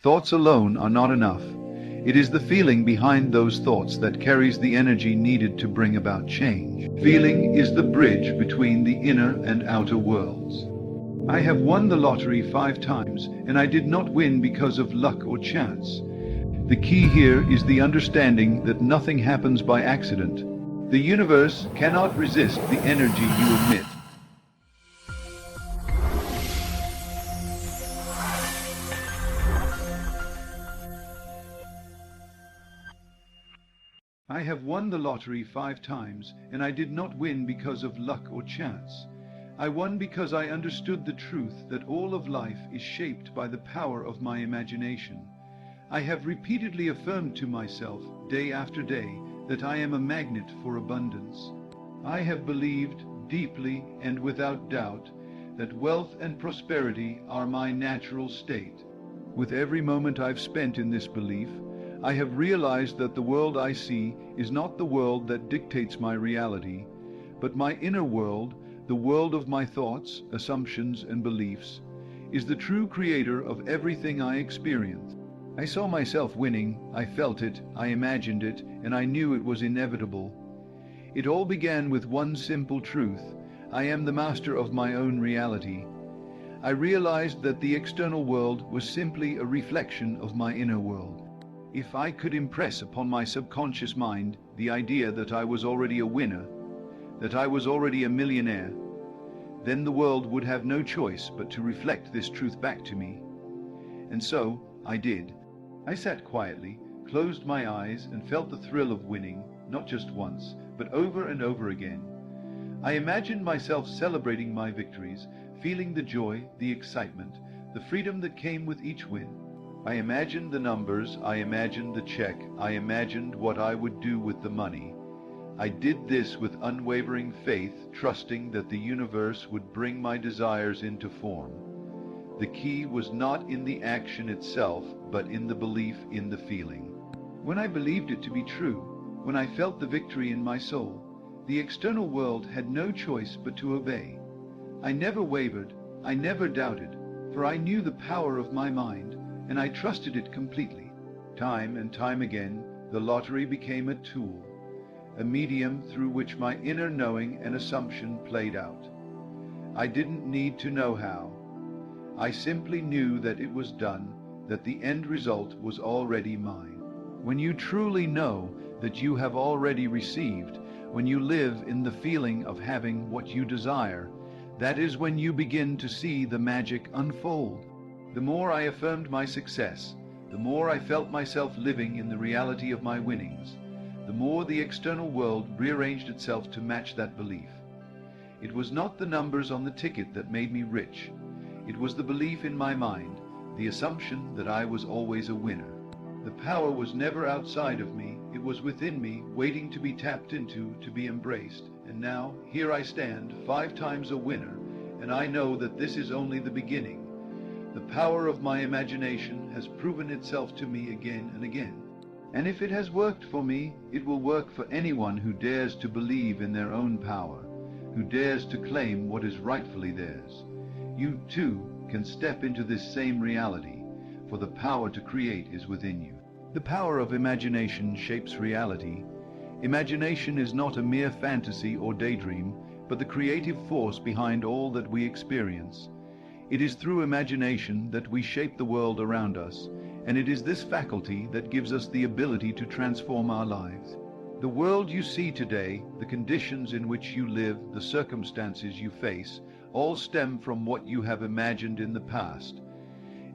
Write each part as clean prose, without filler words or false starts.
Thoughts alone are not enough. It is the feeling behind those thoughts that carries the energy needed to bring about change. Feeling is the bridge between the inner and outer worlds. I have won the lottery 5 times, and I did not win because of luck or chance. The key here is the understanding that nothing happens by accident. The universe cannot resist the energy you emit. I have won the lottery 5 times, and I did not win because of luck or chance. I won because I understood the truth that all of life is shaped by the power of my imagination. I have repeatedly affirmed to myself, day after day, that I am a magnet for abundance. I have believed deeply and without doubt that wealth and prosperity are my natural state. With every moment I've spent in this belief, I have realized that the world I see is not the world that dictates my reality, but my inner world, the world of my thoughts, assumptions, and beliefs, is the true creator of everything I experience. I saw myself winning, I felt it, I imagined it, and I knew it was inevitable. It all began with one simple truth: I am the master of my own reality. I realized that the external world was simply a reflection of my inner world. If I could impress upon my subconscious mind the idea that I was already a winner, that I was already a millionaire, then the world would have no choice but to reflect this truth back to me. And so I did. I sat quietly, closed my eyes, and felt the thrill of winning, not just once, but over and over again. I imagined myself celebrating my victories, feeling the joy, the excitement, the freedom that came with each win. I imagined the numbers, I imagined the check, I imagined what I would do with the money. I did this with unwavering faith, trusting that the universe would bring my desires into form. The key was not in the action itself, but in the belief in the feeling. When I believed it to be true, when I felt the victory in my soul, the external world had no choice but to obey. I never wavered, I never doubted, for I knew the power of my mind, and I trusted it completely. Time and time again, the lottery became a tool, a medium through which my inner knowing and assumption played out. I didn't need to know how. I simply knew that it was done, that the end result was already mine. When you truly know that you have already received, when you live in the feeling of having what you desire, that is when you begin to see the magic unfold. The more I affirmed my success, the more I felt myself living in the reality of my winnings, the more the external world rearranged itself to match that belief. It was not the numbers on the ticket that made me rich. It was the belief in my mind, the assumption that I was always a winner. The power was never outside of me, it was within me, waiting to be tapped into, to be embraced. And now, here I stand, 5 times a winner, and I know that this is only the beginning. The power of my imagination has proven itself to me again and again. And if it has worked for me, it will work for anyone who dares to believe in their own power, who dares to claim what is rightfully theirs. You too can step into this same reality, for the power to create is within you. The power of imagination shapes reality. Imagination is not a mere fantasy or daydream, but the creative force behind all that we experience. It is through imagination that we shape the world around us, and it is this faculty that gives us the ability to transform our lives. The world you see today, the conditions in which you live, the circumstances you face, all stem from what you have imagined in the past.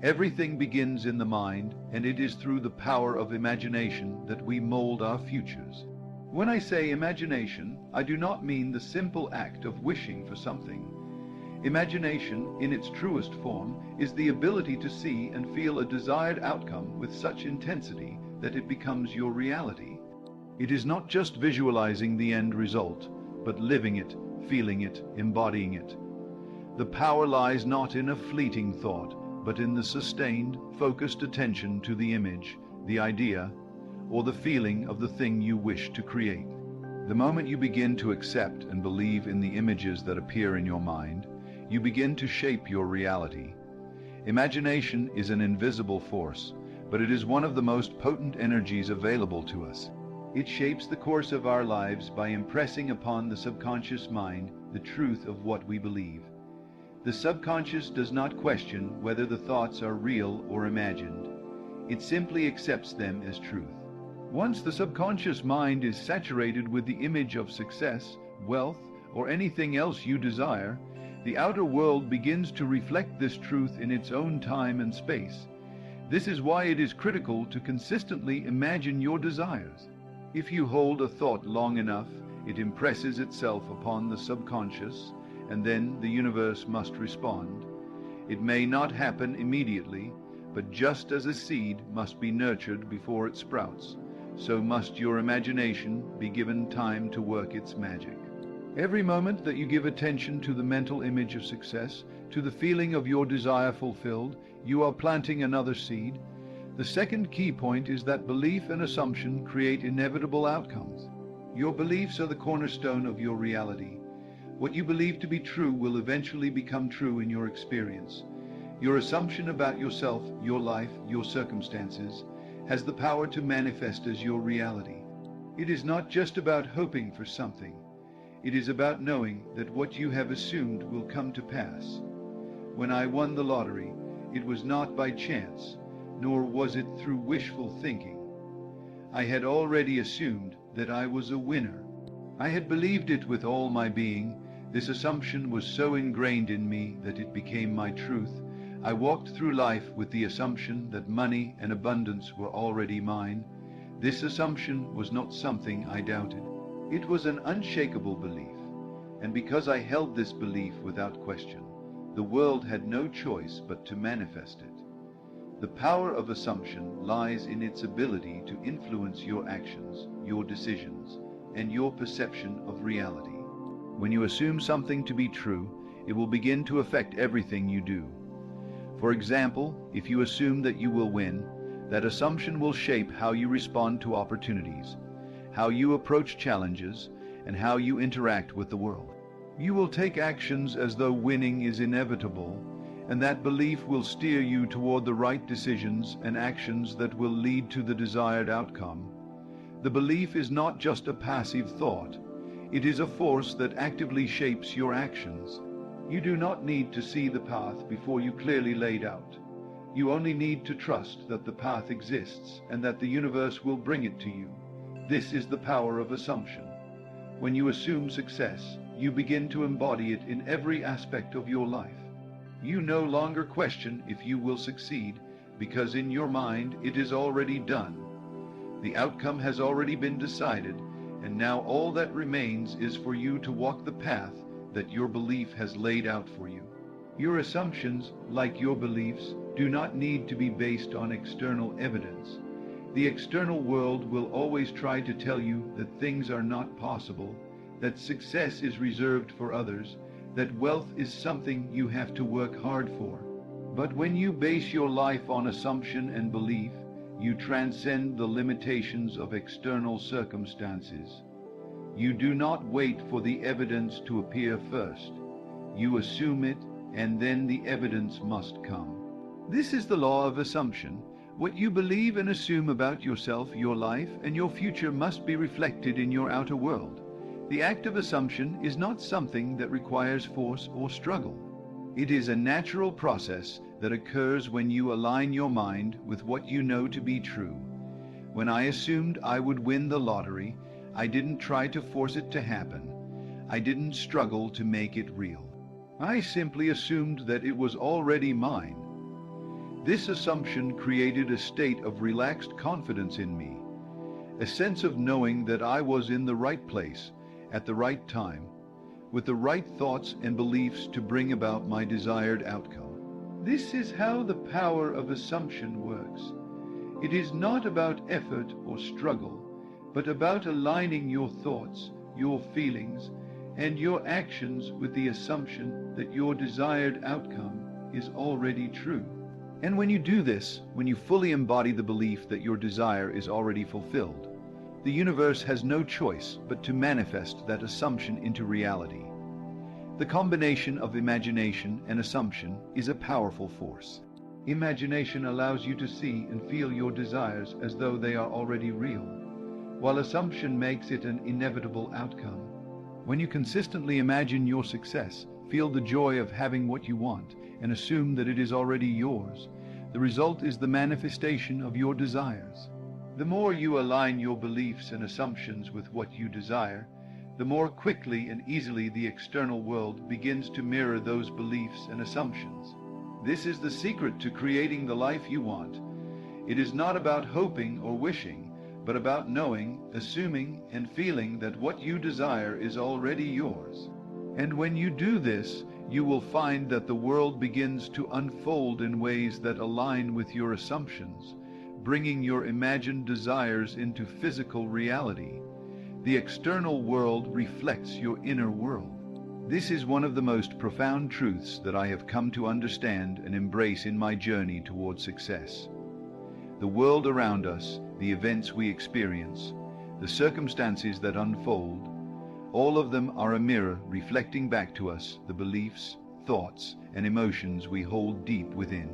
Everything begins in the mind, and it is through the power of imagination that we mold our futures. When I say imagination, I do not mean the simple act of wishing for something. Imagination, in its truest form, is the ability to see and feel a desired outcome with such intensity that it becomes your reality. It is not just visualizing the end result, but living it, feeling it, embodying it. The power lies not in a fleeting thought, but in the sustained, focused attention to the image, the idea, or the feeling of the thing you wish to create. The moment you begin to accept and believe in the images that appear in your mind, you begin to shape your reality. Imagination is an invisible force, but it is one of the most potent energies available to us. It shapes the course of our lives by impressing upon the subconscious mind the truth of what we believe. The subconscious does not question whether the thoughts are real or imagined. It simply accepts them as truth. Once the subconscious mind is saturated with the image of success, wealth, or anything else you desire, the outer world begins to reflect this truth in its own time and space. This is why it is critical to consistently imagine your desires. If you hold a thought long enough, it impresses itself upon the subconscious, and then the universe must respond. It may not happen immediately, but just as a seed must be nurtured before it sprouts, so must your imagination be given time to work its magic. Every moment that you give attention to the mental image of success, to the feeling of your desire fulfilled, you are planting another seed. The second key point is that belief and assumption create inevitable outcomes. Your beliefs are the cornerstone of your reality. What you believe to be true will eventually become true in your experience. Your assumption about yourself, your life, your circumstances, has the power to manifest as your reality. It is not just about hoping for something. It is about knowing that what you have assumed will come to pass. When I won the lottery, it was not by chance, nor was it through wishful thinking. I had already assumed that I was a winner. I had believed it with all my being. This assumption was so ingrained in me that it became my truth. I walked through life with the assumption that money and abundance were already mine. This assumption was not something I doubted. It was an unshakable belief, and because I held this belief without question, the world had no choice but to manifest it. The power of assumption lies in its ability to influence your actions, your decisions, and your perception of reality. When you assume something to be true, it will begin to affect everything you do. For example, if you assume that you will win, that assumption will shape how you respond to opportunities, how you approach challenges, and how you interact with the world. You will take actions as though winning is inevitable, and that belief will steer you toward the right decisions and actions that will lead to the desired outcome. The belief is not just a passive thought. It is a force that actively shapes your actions. You do not need to see the path before you clearly laid out. You only need to trust that the path exists and that the universe will bring it to you. This is the power of assumption. When you assume success, you begin to embody it in every aspect of your life. You no longer question if you will succeed, because in your mind it is already done. The outcome has already been decided, and now all that remains is for you to walk the path that your belief has laid out for you. Your assumptions, like your beliefs, do not need to be based on external evidence. The external world will always try to tell you that things are not possible, that success is reserved for others, that wealth is something you have to work hard for. But when you base your life on assumption and belief, you transcend the limitations of external circumstances. You do not wait for the evidence to appear first. You assume it, and then the evidence must come. This is the law of assumption. What you believe and assume about yourself, your life, and your future must be reflected in your outer world. The act of assumption is not something that requires force or struggle. It is a natural process that occurs when you align your mind with what you know to be true. When I assumed I would win the lottery, I didn't try to force it to happen. I didn't struggle to make it real. I simply assumed that it was already mine. This assumption created a state of relaxed confidence in me, a sense of knowing that I was in the right place, at the right time, with the right thoughts and beliefs to bring about my desired outcome. This is how the power of assumption works. It is not about effort or struggle, but about aligning your thoughts, your feelings, and your actions with the assumption that your desired outcome is already true. And when you do this, when you fully embody the belief that your desire is already fulfilled, the universe has no choice but to manifest that assumption into reality. The combination of imagination and assumption is a powerful force. Imagination allows you to see and feel your desires as though they are already real, while assumption makes it an inevitable outcome. When you consistently imagine your success, feel the joy of having what you want, and assume that it is already yours, the result is the manifestation of your desires. The more you align your beliefs and assumptions with what you desire, the more quickly and easily the external world begins to mirror those beliefs and assumptions. This is the secret to creating the life you want. It is not about hoping or wishing, but about knowing, assuming, and feeling that what you desire is already yours. And when you do this, you will find that the world begins to unfold in ways that align with your assumptions, bringing your imagined desires into physical reality. The external world reflects your inner world. This is one of the most profound truths that I have come to understand and embrace in my journey toward success. The world around us, the events we experience, the circumstances that unfold, all of them are a mirror reflecting back to us the beliefs, thoughts, and emotions we hold deep within.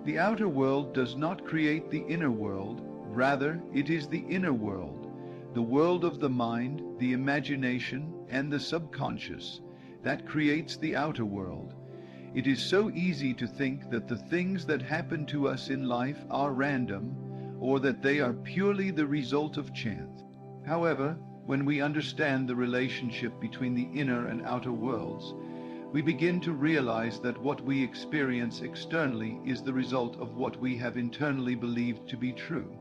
The outer world does not create the inner world, rather it is the inner world, the world of the mind, the imagination, and the subconscious, that creates the outer world. It is so easy to think that the things that happen to us in life are random, or that they are purely the result of chance. However, when we understand the relationship between the inner and outer worlds, we begin to realize that what we experience externally is the result of what we have internally believed to be true.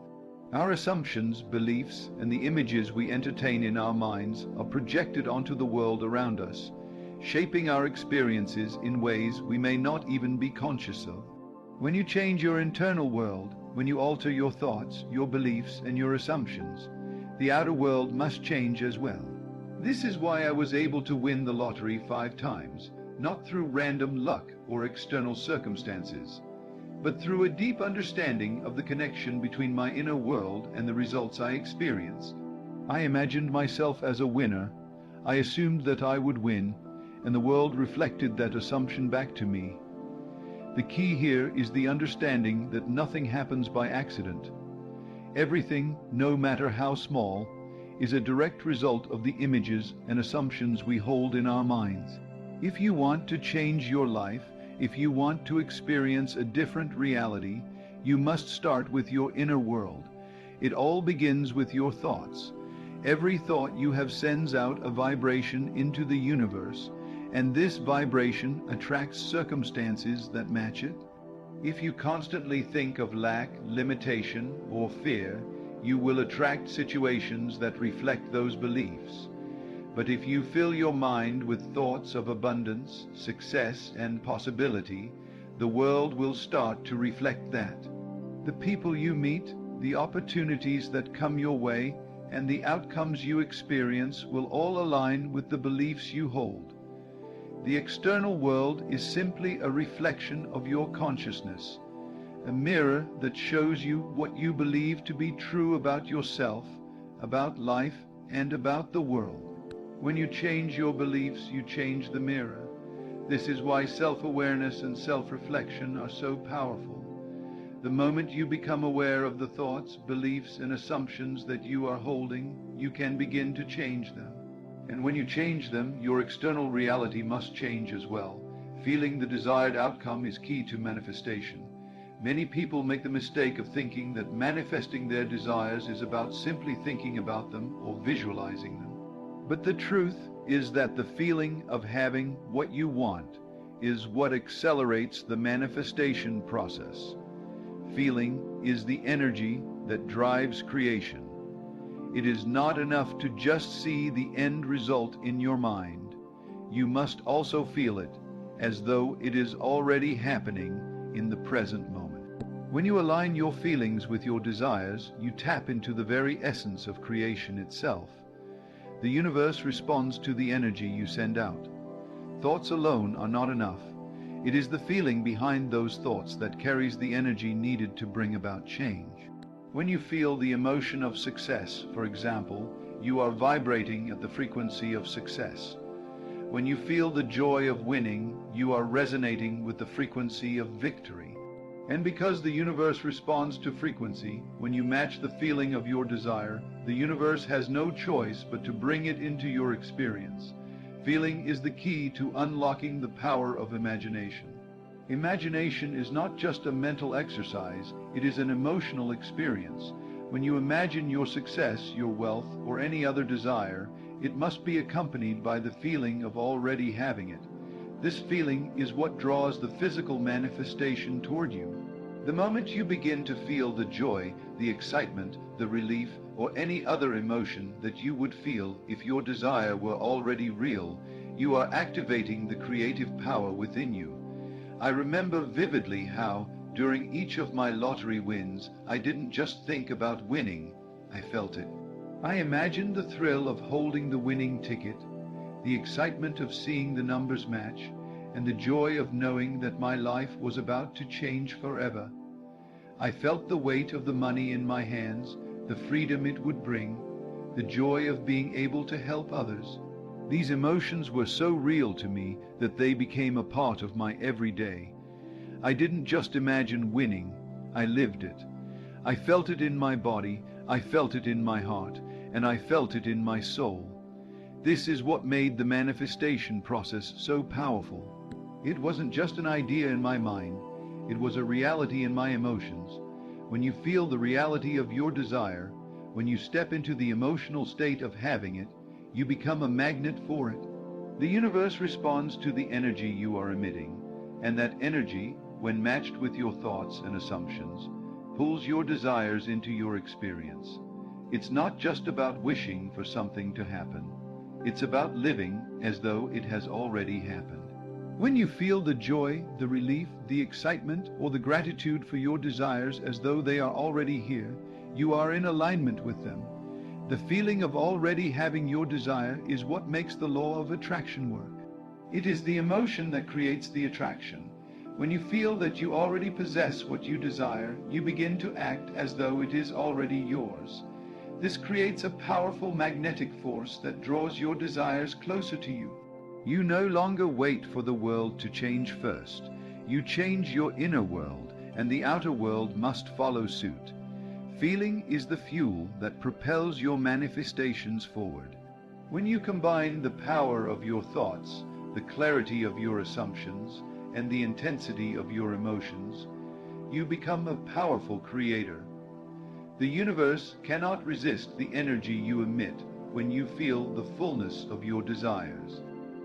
Our assumptions, beliefs, and the images we entertain in our minds are projected onto the world around us, shaping our experiences in ways we may not even be conscious of. When you change your internal world, when you alter your thoughts, your beliefs, and your assumptions, the outer world must change as well. This is why I was able to win the lottery 5 times, not through random luck or external circumstances, but through a deep understanding of the connection between my inner world and the results I experienced. I imagined myself as a winner, I assumed that I would win, and the world reflected that assumption back to me. The key here is the understanding that nothing happens by accident. Everything, no matter how small, is a direct result of the images and assumptions we hold in our minds. If you want to change your life, if you want to experience a different reality, you must start with your inner world. It all begins with your thoughts. Every thought you have sends out a vibration into the universe, and this vibration attracts circumstances that match it. If you constantly think of lack, limitation, or fear, you will attract situations that reflect those beliefs. But if you fill your mind with thoughts of abundance, success, and possibility, the world will start to reflect that. The people you meet, the opportunities that come your way, and the outcomes you experience will all align with the beliefs you hold. The external world is simply a reflection of your consciousness, a mirror that shows you what you believe to be true about yourself, about life, and about the world. When you change your beliefs, you change the mirror. This is why self-awareness and self-reflection are so powerful. The moment you become aware of the thoughts, beliefs, and assumptions that you are holding, you can begin to change them. And when you change them, your external reality must change as well. Feeling the desired outcome is key to manifestation. Many people make the mistake of thinking that manifesting their desires is about simply thinking about them or visualizing them. But the truth is that the feeling of having what you want is what accelerates the manifestation process. Feeling is the energy that drives creation. It is not enough to just see the end result in your mind. You must also feel it as though it is already happening in the present moment. When you align your feelings with your desires, you tap into the very essence of creation itself. The universe responds to the energy you send out. Thoughts alone are not enough. It is the feeling behind those thoughts that carries the energy needed to bring about change. When you feel the emotion of success, for example, you are vibrating at the frequency of success. When you feel the joy of winning, you are resonating with the frequency of victory. And because the universe responds to frequency, when you match the feeling of your desire, the universe has no choice but to bring it into your experience. Feeling is the key to unlocking the power of imagination. Imagination is not just a mental exercise, it is an emotional experience. When you imagine your success, your wealth, or any other desire, it must be accompanied by the feeling of already having it. This feeling is what draws the physical manifestation toward you. The moment you begin to feel the joy, the excitement, the relief, or any other emotion that you would feel if your desire were already real, you are activating the creative power within you. I remember vividly how, during each of my lottery wins, I didn't just think about winning, I felt it. I imagined the thrill of holding the winning ticket, the excitement of seeing the numbers match, and the joy of knowing that my life was about to change forever. I felt the weight of the money in my hands, the freedom it would bring, the joy of being able to help others. These emotions were so real to me that they became a part of my everyday. I didn't just imagine winning, I lived it. I felt it in my body, I felt it in my heart, and I felt it in my soul. This is what made the manifestation process so powerful. It wasn't just an idea in my mind, it was a reality in my emotions. When you feel the reality of your desire, when you step into the emotional state of having it, you become a magnet for it. The universe responds to the energy you are emitting, and that energy, when matched with your thoughts and assumptions, pulls your desires into your experience. It's not just about wishing for something to happen. It's about living as though it has already happened. When you feel the joy, the relief, the excitement, or the gratitude for your desires as though they are already here, you are in alignment with them. The feeling of already having your desire is what makes the law of attraction work. It is the emotion that creates the attraction. When you feel that you already possess what you desire, you begin to act as though it is already yours. This creates a powerful magnetic force that draws your desires closer to you. You no longer wait for the world to change first. You change your inner world, and the outer world must follow suit. Feeling is the fuel that propels your manifestations forward. When you combine the power of your thoughts, the clarity of your assumptions, and the intensity of your emotions, you become a powerful creator. The universe cannot resist the energy you emit when you feel the fullness of your desires.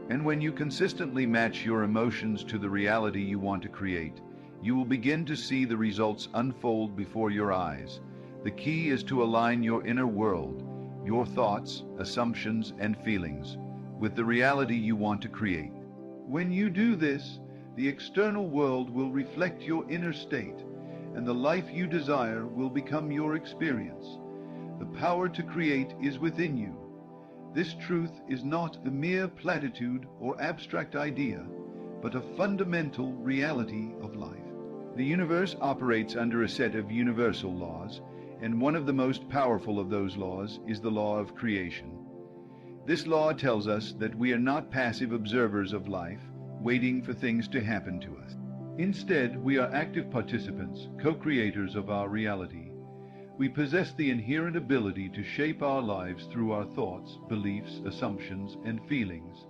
And when you consistently match your emotions to the reality you want to create, you will begin to see the results unfold before your eyes. The key is to align your inner world, your thoughts, assumptions, and feelings, with the reality you want to create. When you do this, the external world will reflect your inner state, and the life you desire will become your experience. The power to create is within you. This truth is not a mere platitude or abstract idea, but a fundamental reality of life. The universe operates under a set of universal laws, and one of the most powerful of those laws is the law of creation. This law tells us that we are not passive observers of life, waiting for things to happen to us. Instead, we are active participants, co-creators of our reality. We possess the inherent ability to shape our lives through our thoughts, beliefs, assumptions, and feelings.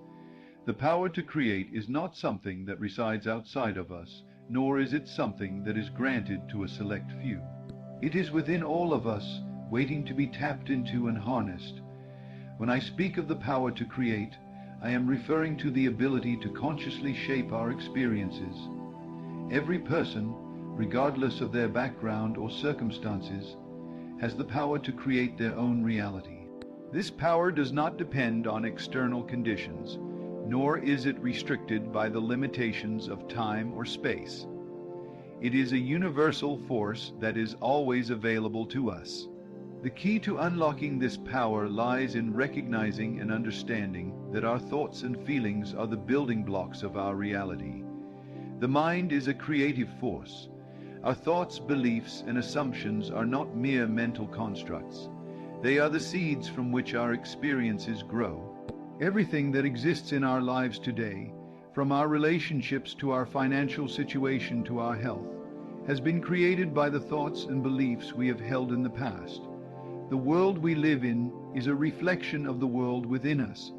The power to create is not something that resides outside of us, nor is it something that is granted to a select few. It is within all of us, waiting to be tapped into and harnessed. When I speak of the power to create, I am referring to the ability to consciously shape our experiences. Every person, regardless of their background or circumstances, has the power to create their own reality. This power does not depend on external conditions, nor is it restricted by the limitations of time or space. It is a universal force that is always available to us. The key to unlocking this power lies in recognizing and understanding that our thoughts and feelings are the building blocks of our reality. The mind is a creative force. Our thoughts, beliefs, and assumptions are not mere mental constructs. They are the seeds from which our experiences grow. Everything that exists in our lives today, from our relationships to our financial situation to our health, has been created by the thoughts and beliefs we have held in the past. The world we live in is a reflection of the world within us.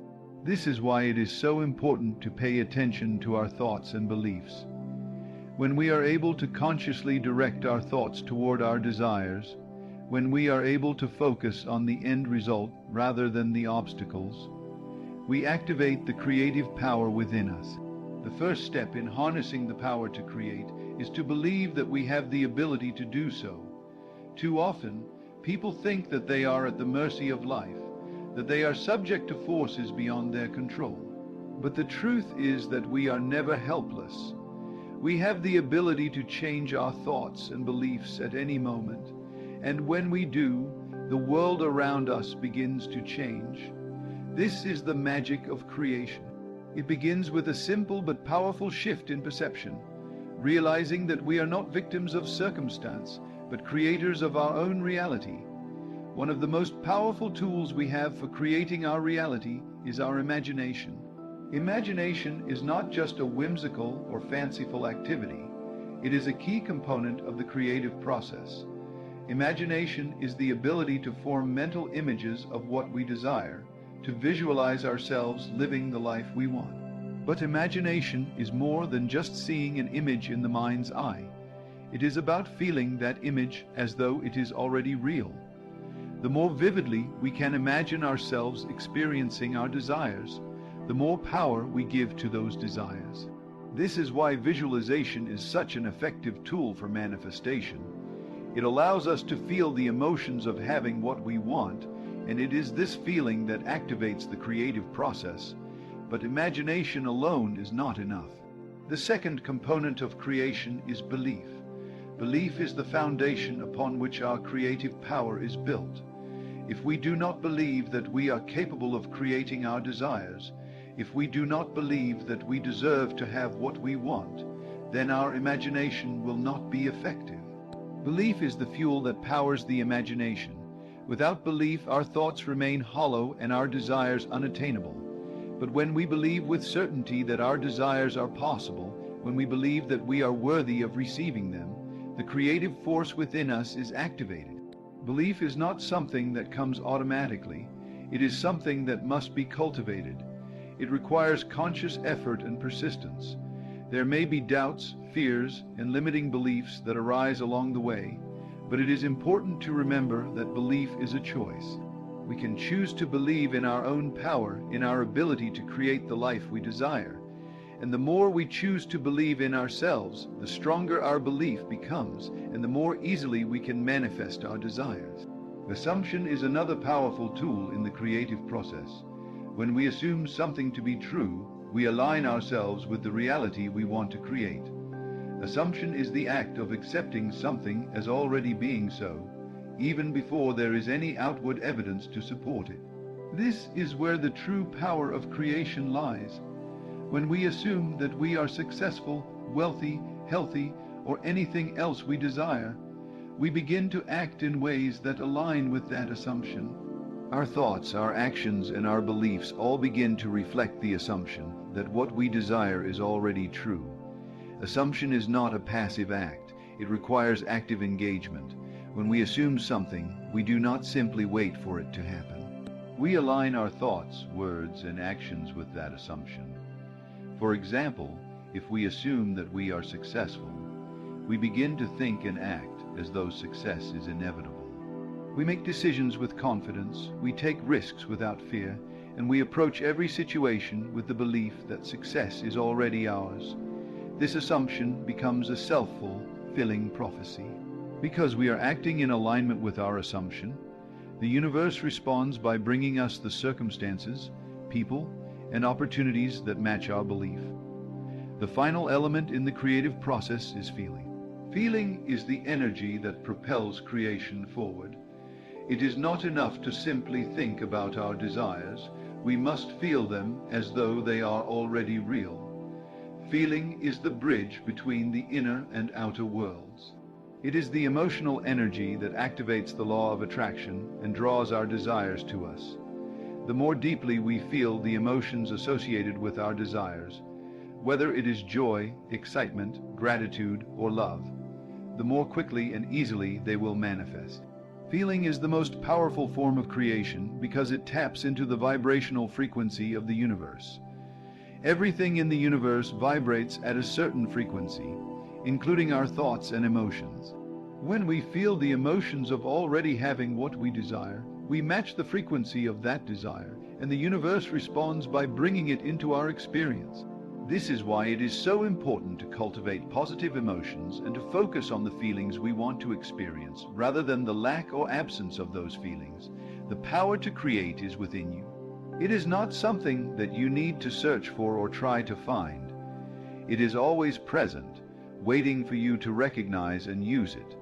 This is why it is so important to pay attention to our thoughts and beliefs. When we are able to consciously direct our thoughts toward our desires, when we are able to focus on the end result rather than the obstacles, we activate the creative power within us. The first step in harnessing the power to create is to believe that we have the ability to do so. Too often, people think that they are at the mercy of life, that they are subject to forces beyond their control. But the truth is that we are never helpless. We have the ability to change our thoughts and beliefs at any moment, and when we do, the world around us begins to change. This is the magic of creation. It begins with a simple but powerful shift in perception, realizing that we are not victims of circumstance, but creators of our own reality. One of the most powerful tools we have for creating our reality is our imagination. Imagination is not just a whimsical or fanciful activity. It is a key component of the creative process. Imagination is the ability to form mental images of what we desire, to visualize ourselves living the life we want. But imagination is more than just seeing an image in the mind's eye. It is about feeling that image as though it is already real. The more vividly we can imagine ourselves experiencing our desires, the more power we give to those desires. This is why visualization is such an effective tool for manifestation. It allows us to feel the emotions of having what we want, and it is this feeling that activates the creative process. But imagination alone is not enough. The second component of creation is belief. Belief is the foundation upon which our creative power is built. If we do not believe that we are capable of creating our desires, if we do not believe that we deserve to have what we want, then our imagination will not be effective. Belief is the fuel that powers the imagination. Without belief, our thoughts remain hollow and our desires unattainable. But when we believe with certainty that our desires are possible, when we believe that we are worthy of receiving them, the creative force within us is activated. Belief is not something that comes automatically. It is something that must be cultivated. It requires conscious effort and persistence. There may be doubts, fears, and limiting beliefs that arise along the way, but it is important to remember that belief is a choice. We can choose to believe in our own power, in our ability to create the life we desire. And the more we choose to believe in ourselves, the stronger our belief becomes, and the more easily we can manifest our desires. Assumption is another powerful tool in the creative process. When we assume something to be true, we align ourselves with the reality we want to create. Assumption is the act of accepting something as already being so, even before there is any outward evidence to support it. This is where the true power of creation lies. When we assume that we are successful, wealthy, healthy, or anything else we desire, we begin to act in ways that align with that assumption. Our thoughts, our actions, and our beliefs all begin to reflect the assumption that what we desire is already true. Assumption is not a passive act. It requires active engagement. When we assume something, we do not simply wait for it to happen. We align our thoughts, words, and actions with that assumption. For example, if we assume that we are successful, we begin to think and act as though success is inevitable. We make decisions with confidence, we take risks without fear, and we approach every situation with the belief that success is already ours. This assumption becomes a self-fulfilling prophecy. Because we are acting in alignment with our assumption, the universe responds by bringing us the circumstances, people, and opportunities that match our belief. The final element in the creative process is feeling. Feeling is the energy that propels creation forward. It is not enough to simply think about our desires. We must feel them as though they are already real. Feeling is the bridge between the inner and outer worlds. It is the emotional energy that activates the law of attraction and draws our desires to us. The more deeply we feel the emotions associated with our desires, whether it is joy, excitement, gratitude, or love, the more quickly and easily they will manifest. Feeling is the most powerful form of creation because it taps into the vibrational frequency of the universe. Everything in the universe vibrates at a certain frequency, including our thoughts and emotions. When we feel the emotions of already having what we desire, we match the frequency of that desire, and the universe responds by bringing it into our experience. This is why it is so important to cultivate positive emotions and to focus on the feelings we want to experience, rather than the lack or absence of those feelings. The power to create is within you. It is not something that you need to search for or try to find. It is always present, waiting for you to recognize and use it.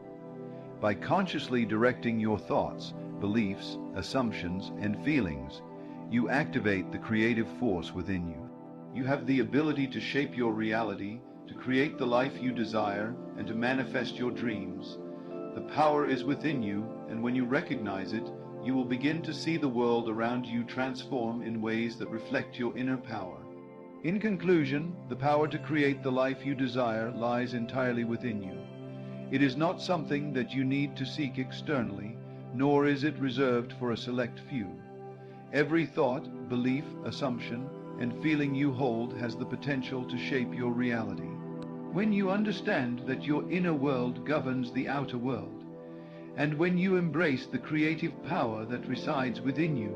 By consciously directing your thoughts, beliefs, assumptions, and feelings, you activate the creative force within you. You have the ability to shape your reality, to create the life you desire, and to manifest your dreams. The power is within you, and when you recognize it, you will begin to see the world around you transform in ways that reflect your inner power. In conclusion, the power to create the life you desire lies entirely within you. It is not something that you need to seek externally, nor is it reserved for a select few. Every thought, belief, assumption, and feeling you hold has the potential to shape your reality. When you understand that your inner world governs the outer world, and when you embrace the creative power that resides within you,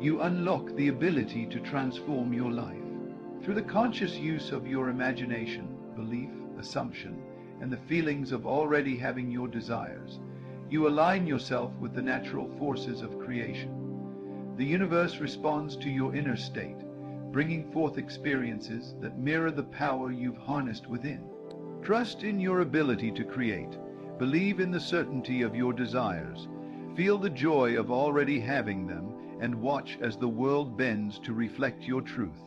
you unlock the ability to transform your life. Through the conscious use of your imagination, belief, assumption, and the feelings of already having your desires, you align yourself with the natural forces of creation. The universe responds to your inner state, bringing forth experiences that mirror the power you've harnessed within. Trust in your ability to create. Believe in the certainty of your desires. Feel the joy of already having them, and watch as the world bends to reflect your truth.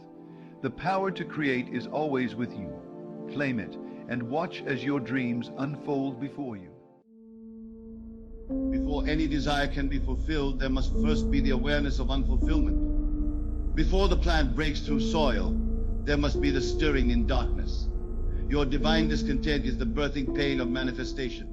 The power to create is always with you. Claim it, and watch as your dreams unfold before you. Before any desire can be fulfilled, there must first be the awareness of unfulfillment. Before the plant breaks through soil, there must be the stirring in darkness. Your divine discontent is the birthing pain of manifestation.